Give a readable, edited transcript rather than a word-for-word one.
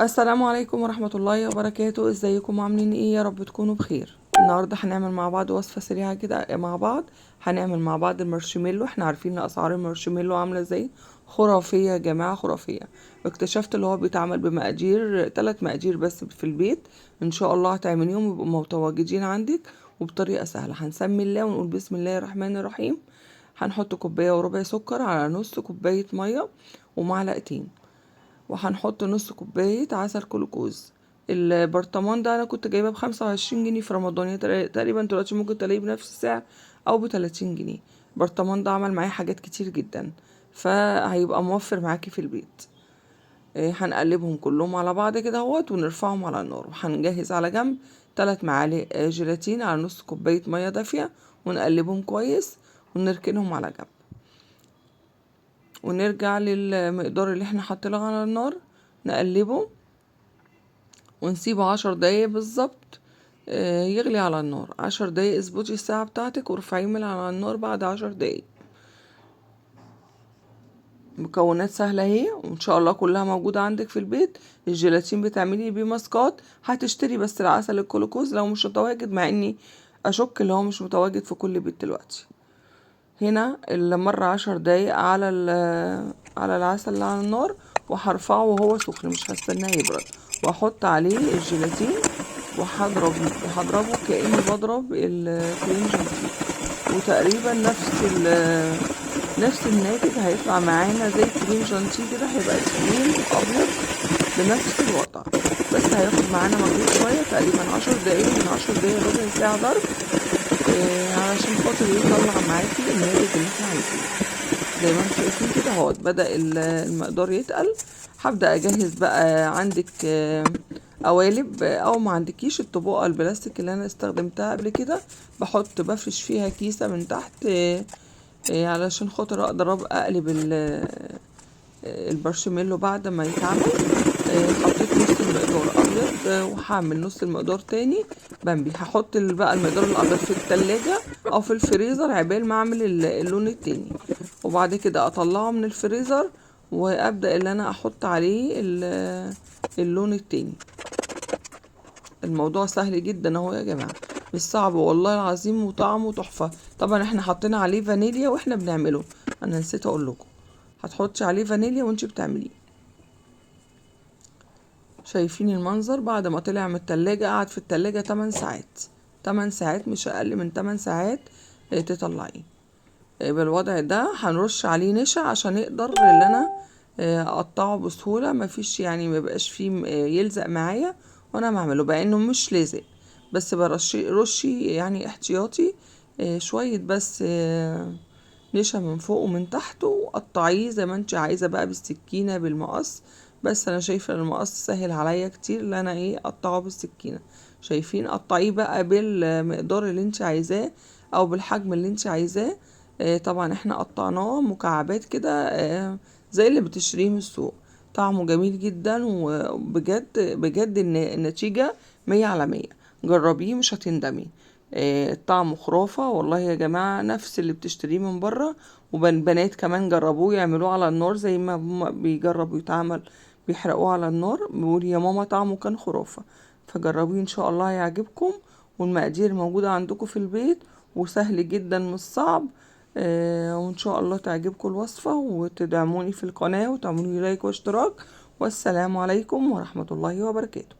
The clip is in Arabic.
السلام عليكم ورحمة الله وبركاته. ازيكم عاملين ايه؟ يا رب تكونوا بخير. النهاردة هنعمل مع بعض وصفة سريعة كده مع بعض. هنعمل مع بعض المارشميلو. احنا عارفين ان اسعار المارشميلو عاملة ازاي، خرافية يا جماعة خرافية. اكتشفت اللي هو بيتعمل بمقادير 3 مقادير بس في البيت. ان شاء الله هتعمليهم يبقوا متواجدين عندك وبطريقة سهلة. هنسمي الله ونقول بسم الله الرحمن الرحيم. هنحط كوباية وربع سكر على نص كوباية مية ومعلقتين، وهنحط نص كوباية عسل كلوكوز. البرطمان ده انا كنت جايبه ب25 جنيه في رمضان، تقريبا دلوقتي ممكن تلاقيه بنفس السعر او ب30 جنيه. البرطمان ده عمل معايا حاجات كتير جدا، فهيبقى موفر معاكي في البيت. هنقلبهم كلهم على بعض كده اهوت ونرفعهم على النار، وهنجهز على جنب 3 معالق جيلاتين على نص كوباية مية دافية، ونقلبهم كويس ونركنهم على جنب. ونرجع للمقدار اللي احنا حاطينه على النار، نقلبه ونسيبه 10 دقايق بالظبط. يغلي على النار 10 دقايق. اظبطي الساعة بتاعتك وارفعيه من على النار بعد 10 دقايق. مكونات سهلة اهي وان شاء الله كلها موجودة عندك في البيت. الجيلاتين بتعملي بيه ماسكات، هتشتري بس العسل الكلوكوز لو مش متواجد، مع اني اشك اللي هو مش متواجد في كل بيت دلوقتي. هنا المرة 10 دقايق على العسل اللي على النار، وهرفعه وهو سخن، مش هستناه يبرد، واحط عليه الجيلاتين وهضربه كأني بضرب الكريم جانتيه. وتقريبا نفس الناتج هيطلع معانا زي الكريم جانتيه كده، هيبقى تقيل ابيض بنفس الوضع، بس هياخد معانا مجهود شوية، تقريبا 10 دقايق، من 10 دقايق ربع ساعة ضرب. علشان خاطر يطلع معاكي الناتج اللي احنا عايزينه. زي ما انتم شايفين كده اهوت بدأ المقدار يتقل. هبدأ اجهز بقى. عندك قوالب او ما عندكيش الطبقة البلاستيك اللي انا استخدمتها قبل كده، بفرش فيها كيسة من تحت، علشان خاطر اقدر اقلب البارشميلو بعد ما يتعمل. حطيت نص المقدار ابيض، وهعمل نص المقدار تاني بامبي. هحط بقى المقدار الابيض في التلاجة او في الفريزر عبال ما اعمل اللون التاني، وبعد كده اطلعه من الفريزر وابدا اللي انا احط عليه اللون التاني. الموضوع سهل جدا اهو يا جماعه، مش صعب والله العظيم، وطعمه تحفه. طبعا احنا حطينا عليه فانيليا واحنا بنعمله، انا نسيت اقول لكم هتحطي عليه فانيليا وانت بتعمليه. شايفين المنظر بعد ما طلع من التلاجة؟ قعد في التلاجة 8 ساعات، 8 ساعات مش اقل من 8 ساعات تطلعيه. بالوضع ده هنرش عليه نشا عشان يقدر اللي انا اقطعه بسهولة، مفيش يعني مبقاش فيه يلزق معايا وانا بعمله، بقى انه مش لازق، بس رشي يعني احتياطي شوية بس نشا من فوق ومن تحت، وقطعيه زي ما انت عايزة بقى بالسكينة بالمقص. بس انا شايفة ان المقص سهل عليا كتير ان انا اقطعه بالسكينة. شايفين؟ قطعيه بقى بالمقدار اللي انت عايزاه او بالحجم اللي انت عايزاه. طبعا احنا قطعناه مكعبات كده، زي اللي بتشتريه من السوق. طعمه جميل جدا، وبجد بجد النتيجة 100 على 100. جربيه مش هتندمي. الطعم خرافة والله يا جماعة، نفس اللي بتشتريه من بره. وبنات كمان جربوه يعملوه على النار زي ما هما بيجربوا يتعمل، بيحرقوه على النار، بيقول يا ماما طعمه كان خرافة. فجربيه ان شاء الله يعجبكم. والمقادير موجودة عندكم في البيت، وسهل جدا مش صعب. وان شاء الله تعجبكم الوصفة، وتدعموني في القناة وتعملوا لي لايك واشتراك. والسلام عليكم ورحمة الله وبركاته.